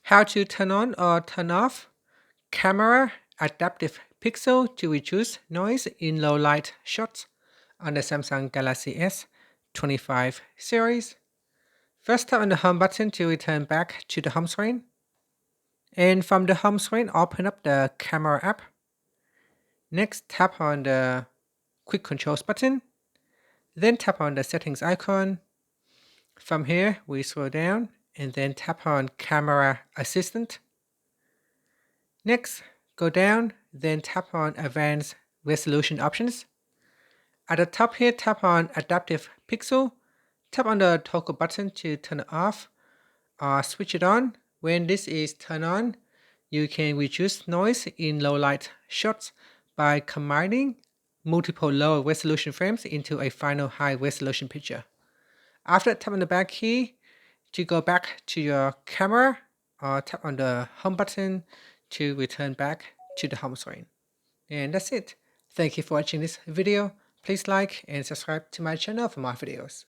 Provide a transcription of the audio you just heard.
How to turn on or turn off camera adaptive pixel to reduce noise in low light shots on the Samsung Galaxy S25 series. First, tap on the home button to return back to the home screen. And from the home screen, open up the camera app. Next, tap on the quick controls button. Then tap on the settings icon. From here, we scroll down and then tap on camera assistant. Next, go down, then tap on advanced resolution options. At the top here, tap on adaptive pixel. Tap on the toggle button to turn it off or switch it on. When this is turned on, you can reduce noise in low light shots by combining multiple low resolution frames into a final high resolution picture. After tap on the back key to go back to your camera, or tap on the home button to return back to the home screen. And that's it. Thank you for watching this video. Please like and subscribe to my channel for more videos.